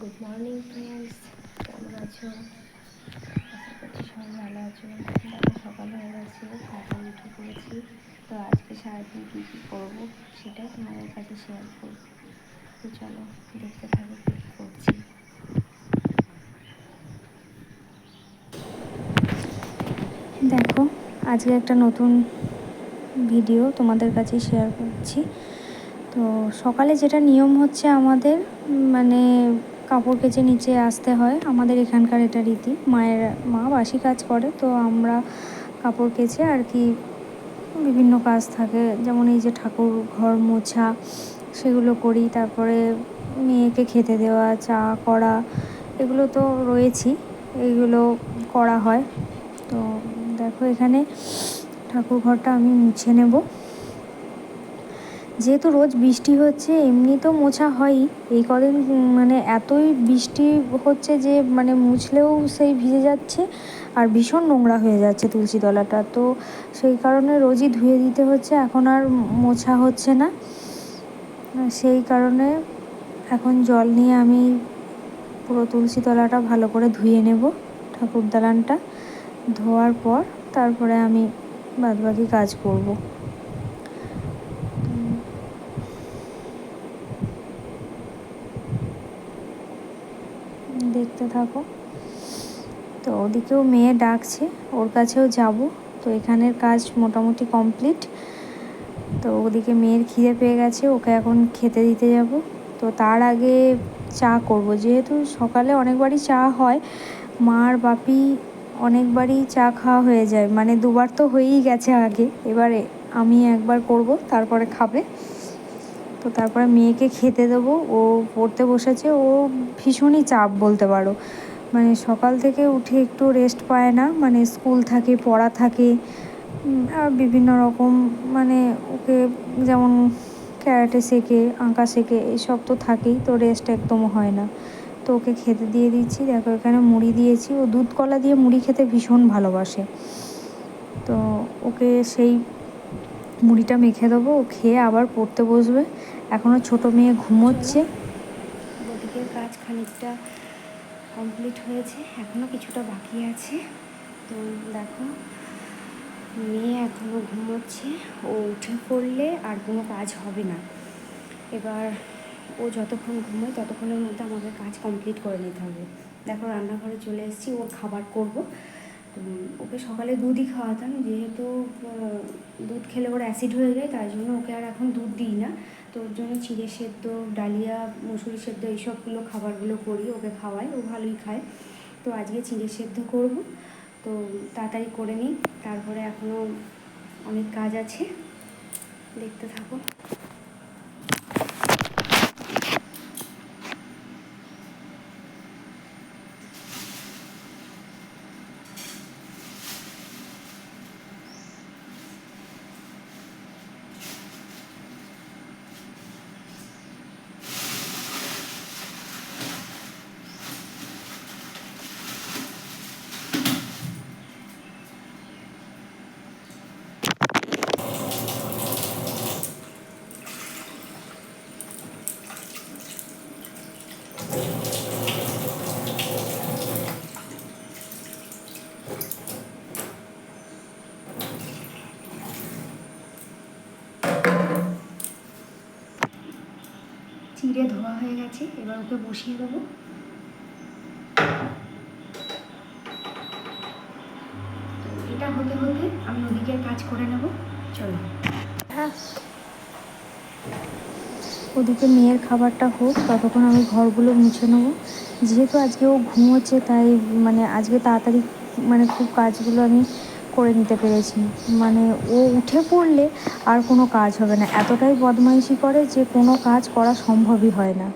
Good morning friends, কেমন আছো? আশা করছি সবাই ভালো আছো। দেখো সকাল হয়ে গেছে, তাড়াতাড়ি উঠে পড়েছি। তো আজকে সারাদিন কী কী করবো সেটাই তোমাদের কাছে শেয়ার করবো। তো চলো দেখতে থাকো কী কী করছি। দেখো আজকে একটা নতুন ভিডিও তোমাদের কাছে শেয়ার করছি। তো সকালে যেটা নিয়ম হচ্ছে আমাদের, মানে কাপড় কেচে নিচে আসতে হয়, আমাদের এখানকার এটা রীতি। মা বাসি কাজ করে, তো আমরা কাপড় কেচে আর কি বিভিন্ন কাজ থাকে, যেমন এই যে ঠাকুর ঘর মোছা সেগুলো করি, তারপরে মেয়েকে খেতে দেওয়া, চা করা, এগুলো তো রয়েছেই, এইগুলো করা হয়। তো দেখো এখানে ঠাকুর ঘরটা আমি মুছে নেব। যেহেতু রোজ বৃষ্টি হচ্ছে, এমনি তো মোছা হয়ই, এই কদিন মানে এতই বৃষ্টি হচ্ছে যে মানে মুছলেও সেই ভিজে যাচ্ছে আর ভীষণ নোংরা হয়ে যাচ্ছে তুলসী তলাটা। তো সেই কারণে রোজই ধুয়ে দিতে হচ্ছে, এখন আর মোছা হচ্ছে না। সেই কারণে এখন জল নিয়ে আমি পুরো তুলসী তলাটা ভালো করে ধুয়ে নেব, ঠাকুর দালানটা ধোয়ার পর তারপরে আমি বাদবাকি কাজ করব। দেখতে থাকো। তো ওদিকেও মেয়ে ডাকছে, ওর কাছেও যাব। তো এখানের কাজ মোটামুটি কমপ্লিট। তো ওদিকে মেয়ের খিদে পেয়ে গেছে, ওকে এখন খেতে দিতে যাব। তো তার আগে চা করব, যেহেতু সকালে অনেকবারই চা হয়, মার বাপি অনেকবারই চা খাওয়া হয়ে যায়, মানে দুবার তো হয়েই গেছে আগে, এবারে আমি একবার করব, তারপরে খাবে। তো তারপরে মেয়েকে খেতে দেবো, ও পড়তে বসেছে, ও ভীষণই চাপ বলতে পারো, মানে সকাল থেকে উঠে একটু রেস্ট পায় না, মানে স্কুল থাকে, পড়া থাকে, আর বিভিন্ন রকম, মানে ওকে যেমন ক্যারাটে শেখে, আঁকা শেখে, এইসব তো থাকেই, তো রেস্ট একদম হয় না। তো ওকে খেতে দিয়ে দিচ্ছি। দেখো এখানে মুড়ি দিয়েছি, ও দুধ কলা দিয়ে মুড়ি খেতে ভীষণ ভালোবাসে, তো ওকে সেই মুড়িটা মেখে দেবো, ও খেয়ে আবার পড়তে বসবে। এখনও ছোটো মেয়ে ঘুমোচ্ছে। ওদিকের কাজ খানিকটা কমপ্লিট হয়েছে, এখনও কিছুটা বাকি আছে। তো দেখো মেয়ে এখনও ঘুমোচ্ছে, ও উঠে পড়লে আর কোনো কাজ হবে না। এবার ও যতক্ষণ ঘুমোয় ততক্ষণের মধ্যে আমাকে কাজ কমপ্লিট করে নিতে হবে। দেখো রান্নাঘরে চলে এসেছি, ওর খাবার করব। ওকে সকালে দুধই খাওয়াতাম, যেহেতু দুধ খেলে ওর অ্যাসিড হয়ে যায়, তাই জন্য ওকে আর এখন দুধ দিই না। তো ওর জন্য চিড়ে সেদ্ধ, ডালিয়া, মুসুরি সেদ্ধ, এইসবগুলো খাবারগুলো করি, ওকে খাওয়াই, ও ভালোই খায়। তো আজকে চিড়ে সেদ্ধ করব, তো তাড়াতাড়ি করে নিই, তারপরে এখনও অনেক কাজ আছে, দেখতে থাকো। চিড়ে ধোয়া হয়ে গেছে, এবার ওকে বসিয়ে দেবো। এটা হতে হতে আমি ওদিকের কাজ করে নেব, চলো। হ্যাঁ, ওদিকে মেয়ের খাবারটা হোক, ততক্ষণ আমি ঘরগুলো মুছে নেবো। যেহেতু আজকে ও ঘুমোচ্ছে, তাই মানে আজকে তাড়াতাড়ি মানে খুব কাজগুলো আমি করে নিতে পেরেছি। মানে ও উঠে পড়লে আর কোনো কাজ হবে না, এতটাই বদমাইশি করে যে কোনো কাজ করা সম্ভবই হয় না।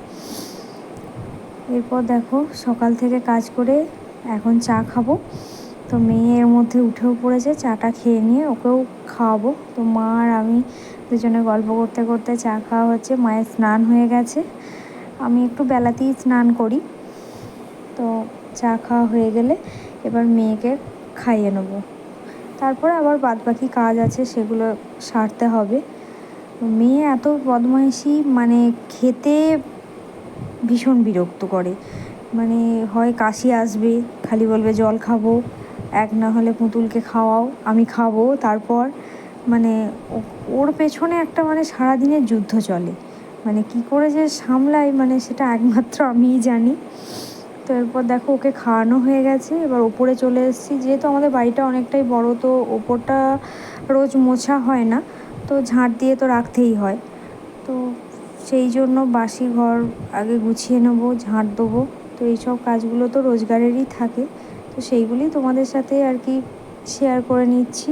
এরপর দেখো সকাল থেকে কাজ করে এখন চা খাবো। তো মেয়ে এর মধ্যে উঠেও পড়েছে, চাটা খেয়ে নিয়ে ওকেও খাওয়াবো। তো মা আর আমি দুজনে গল্প করতে করতে চা খাওয়া হচ্ছে। মায়ের স্নান হয়ে গেছে, আমি একটু বেলাতেই স্নান করি। তো চা খাওয়া হয়ে গেলে এবার মেয়েকে খাইয়ে নেবো, তারপরে আবার বাদবাকি কাজ আছে, সেগুলো সারতে হবে। মেয়ে এত বদমাইশি, মানে খেতে ভীষণ বিরক্ত করে। মানে হয় কাশি আসবে, খালি বলবে জল খাবো, এক না হলে পুতুলকে খাওয়াও, আমি খাবো। তারপর মানে ওর পেছনে একটা মানে সারাদিনের যুদ্ধ চলে। মানে কি করে যে সামলাই, মানে সেটা একমাত্র আমিই জানি। তো এরপর দেখো ওকে খাওয়ানো হয়ে গেছে, এবার ওপরে চলে এসেছি। যেহেতু আমাদের বাড়িটা অনেকটাই বড়, তো ওপরটা রোজ মোছা হয় না, তো ঝাঁট দিয়ে তো রাখতেই হয়। তো সেই জন্য বাসি ঘর আগে গুছিয়ে নেবো, ঝাঁট দেবো। তো এইসব কাজগুলো তো রোজগারেরই থাকে, তো সেইগুলি তোমাদের সাথে আর কি শেয়ার করে নিচ্ছি।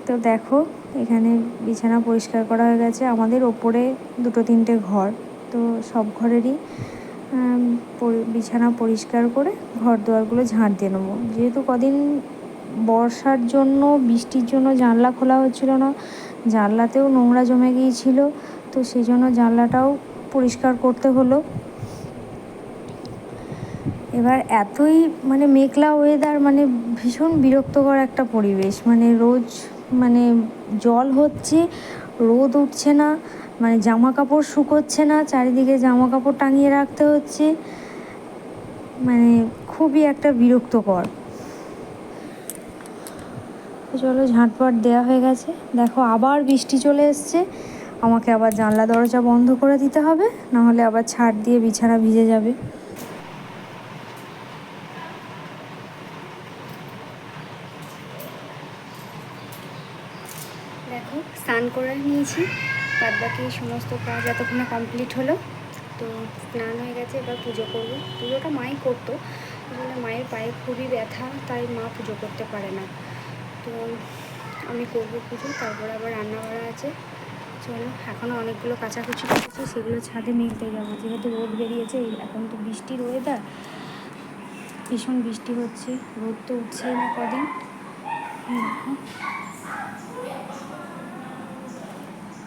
তো দেখো এখানে বিছানা পরিষ্কার করা হয়ে গেছে। আমাদের ওপরে 2-3টে ঘর, তো সব ঘরেরই বিছানা পরিষ্কার করে ঘর দুয়ারগুলো ঝাঁট দিয়ে নেবো। যেহেতু কদিন বর্ষার জন্য, বৃষ্টির জন্য জানলা খোলা হচ্ছিল না, জানলাতেও নোংরা জমে গিয়েছিল, তো সেই জন্য জানলাটাও পরিষ্কার করতে হলো। এবার এতই মানে মেঘলা ওয়েদার, মানে ভীষণ বিরক্তকর একটা পরিবেশ। মানে রোজ মানে জল হচ্ছে, রোদ উঠছে না, মানে জামা কাপড় শুকোচ্ছে না, চারিদিকে জামা কাপড় টাঙিয়ে রাখতে হচ্ছে, মানে খুবই একটা বিরক্তকর। চলো ঝাঁটপাট দেওয়া হয়ে গেছে। দেখো আবার বৃষ্টি চলে এসছে, আমাকে আবার জানলা দরজা বন্ধ করে দিতে হবে, নাহলে আবার ছাদ দিয়ে বিছানা ভিজে যাবে। দেখো স্নান করে নিয়েছি, বাদ বাকি সমস্ত কাজ এতক্ষণে কমপ্লিট হলো। তো স্নান হয়ে গেছে, এবার পুজো করবো। পুজোটা মাই করতো, আসলে মায়ের পায়ে খুবই ব্যথা, তাই মা পুজো করতে পারে না। তো আমি করবো পুজো, তারপরে আবার রান্না বাড়া আছে। চলো, এখনও অনেকগুলো কাচাকুচি করেছি, সেগুলো ছাদে মেলতে যাবো। যেহেতু রোদ বেরিয়েছে, এখন তো বৃষ্টির ওয়েদার, ভীষণ বৃষ্টি হচ্ছে, রোদ তো উঠছেই না কদিন।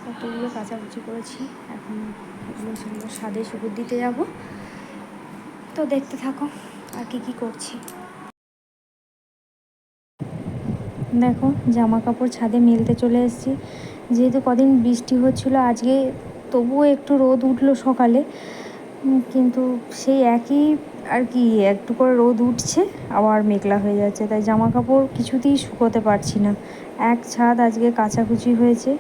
কতগুলো কাচাকুচি করেছি, এখন সেগুলো ছাদে শুকুর দিতে যাব। তো দেখতে থাকো আর কি করছি। দেখো জামা কাপড় ছাদে মেলতে চলে এসেছি। যেহেতু কদিন বৃষ্টি হচ্ছিলো, আজকে তবুও একটু রোদ উঠলো সকালে, কিন্তু সেই একই আর কি, একটু করে রোদ উঠছে আবার মেঘলা হয়ে যাচ্ছে, তাই জামা কাপড় কিছুতেই শুকোতে পারছি না। এক ছাদ আজকে কাচাকুচি হয়েছে।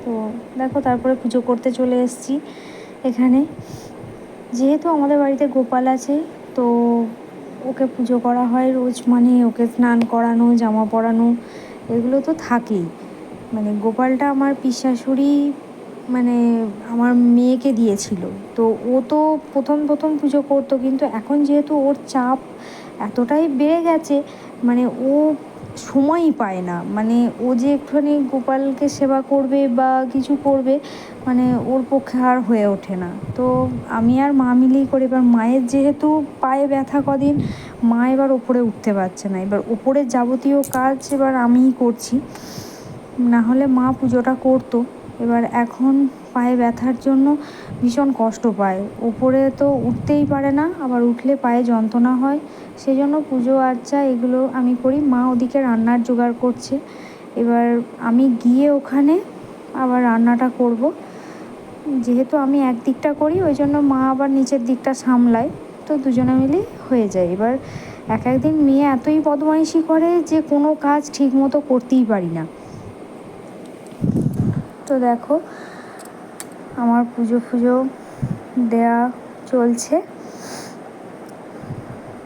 তো দেখো তারপরে পুজো করতে চলে এসেছি এখানে। যেহেতু আমাদের বাড়িতে গোপাল আছে, তো ওকে পুজো করা হয় রোজ, মানে ওকে স্নান করানো, জামা পরানো, এগুলো তো থাকেই। মানে গোপালটা আমার পিসশাশুড়ি মানে আমার মেয়েকে দিয়েছিল। তো ও তো প্রথম পুজো করতো, কিন্তু এখন যেহেতু ওর চাপ এতটাই বেড়ে গেছে, মানে ও সময়ই পায় না। মানে ও যে একটুখানি গোপালকে সেবা করবে বা কিছু করবে, মানে ওর পক্ষে আর হয়ে ওঠে না। তো আমি আর মা মিলেই করি। এবার মায়ের যেহেতু পায়ে ব্যথা কদিন, মা এবার ওপরে উঠতে পারছে না, এবার ওপরের যাবতীয় কাজ এবার আমিই করছি, না হলে মা পুজোটা করতো। এবার এখন পায়ে ব্যথার জন্য ভীষণ কষ্ট পায়, ওপরে তো উঠতেই পারে না, আবার উঠলে পায়ে যন্ত্রণা হয়। সেই জন্য পুজো আর্চা এগুলো আমি করি, মা ওদিকে রান্নার জোগাড় করছে। এবার আমি গিয়ে ওখানে আবার রান্নাটা করব। যেহেতু আমি একদিকটা করি, ওই জন্য মা আবার নিচের দিকটা সামলায়, তো দুজনে মিলে হয়ে যায়। এবার এক একদিন মেয়ে এতই বদমাইশি করে যে কোনো কাজ ঠিক মতো করতেই পারি না। তো দেখো আমার পুজো দেয়া চলছে।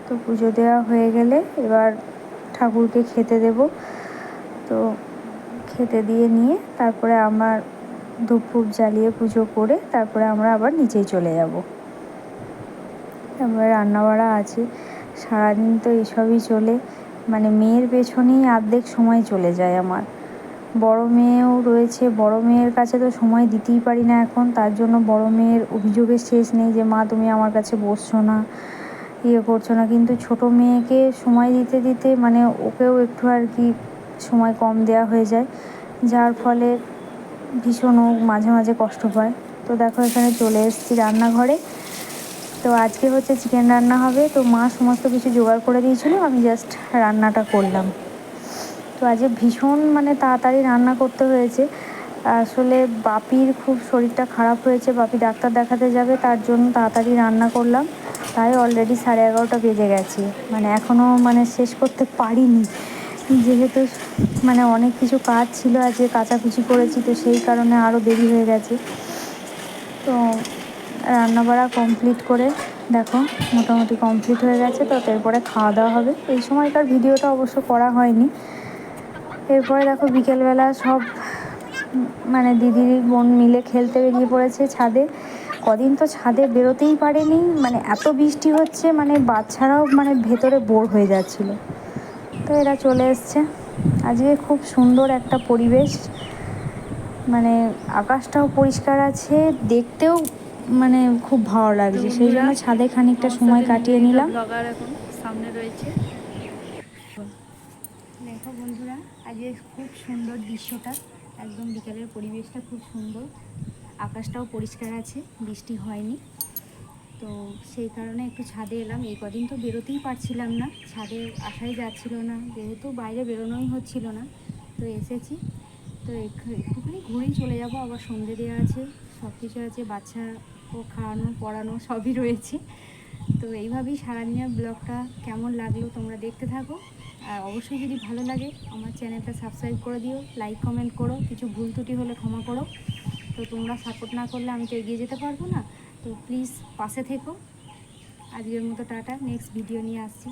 তো পুজো দেওয়া হয়ে গেলে এবার ঠাকুরকে খেতে দেব। তো খেতে দিয়ে নিয়ে তারপরে আমার ধূপ জ্বালিয়ে পুজো করে তারপরে আমরা আবার নিচেই চলে যাব। তারপরে রান্নাবাড়া আছে, সারাদিন তো এইসবই চলে, মানে মেয়ের পেছনেই অর্ধেক সময় চলে যায় আমার। বড় মেয়েও রয়েছে, বড় মেয়ের কাছে তো সময় দিতেই পারি না এখন, তার জন্য বড় মেয়ের অভিযোগের শেষ নেই যে মা তুমি আমার কাছে বসছো না, করছো না। কিন্তু ছোট মেয়েকে সময় দিতে দিতে মানে ওকেও একটু আর কি সময় কম দেওয়া হয়ে যায়, যার ফলে ভীষণ ও মাঝে মাঝে কষ্ট পায়। তো দেখো এখানে চলে এসেছি রান্নাঘরে। তো আজকে হচ্ছে চিকেন রান্না হবে, তো মা সমস্ত কিছু জোগাড় করে দিয়েছিল, আমি জাস্ট রান্নাটা করলাম। তো আজকে ভীষণ মানে তাড়াতাড়ি রান্না করতে হয়েছে, আসলে বাপির খুব শরীরটা খারাপ হয়েছে, বাপি ডাক্তার দেখাতে যাবে, তার জন্য তাড়াতাড়ি রান্না করলাম। তাই অলরেডি 11:30 বেজে গেছে, মানে এখনও মানে শেষ করতে পারিনি, যেহেতু মানে অনেক কিছু কাজ ছিল, আজকে কাচাকুচি করেছি, তো সেই কারণে আরও দেরি হয়ে গেছে। তো রান্নাবাড়া কমপ্লিট করে দেখো মোটামুটি কমপ্লিট হয়ে গেছে, তো এরপরে খাওয়া দাওয়া হবে। এই সময়কার ভিডিওটা অবশ্য করা হয়নি। এরপরে দেখো বিকেলবেলা সব মানে দিদির বোন মিলে খেলতে বেরিয়ে পড়েছে ছাদে। কদিন তো ছাদে বেরোতেই পারেনি, মানে এত বৃষ্টি হচ্ছে, মানে বাচ্চারাও মানে ভেতরে বোর হয়ে যাচ্ছিল। তো এরা চলে এসছে। আজকে খুব সুন্দর একটা পরিবেশ, মানে আকাশটাও পরিষ্কার আছে, দেখতেও মানে খুব ভালো লাগছে, সেই জন্য ছাদে খানিকটা সময় কাটিয়ে নিলাম। ব্লগার এখন সামনে রয়েছে। দেখো বন্ধুরা, আজকে খুব সুন্দর দৃশ্যটা, একদম বিকালের পরিবেশটা খুব সুন্দর, আকাশটাও পরিষ্কার আছে, বৃষ্টি হয়নি। তো সেই কারণে একটু ছাদে এলাম। এই কদিন তো বেরোতেই পারছিলাম না, ছাদে আসাই যাচ্ছিল না, যেহেতু বাইরে বেরোনোই হচ্ছিল না। তো এসেছি, তো একটুখানি ঘুরেই চলে যাব, আবার সন্ধে দেওয়া আছে, সব কিছু আছে, বাচ্চা ও খাওয়ানো পড়ানো সবই রয়েছে। তো এইভাবেই সারাদিনের ব্লগটা কেমন লাগলো তোমরা দেখতে থাকো। আর অবশ্যই যদি ভালো লাগে আমার চ্যানেলটা সাবস্ক্রাইব করে দিও, লাইক কমেন্ট করো, কিছু ভুল ত্রুটি হলে ক্ষমা করো। তো তোমরা সাপোর্ট না করলে আমি তো এগিয়ে যেতে পারবো না। তো প্লিজ পাশে থেকো। আজকের মতো টাটা, নেক্সট ভিডিও নিয়ে আসছি।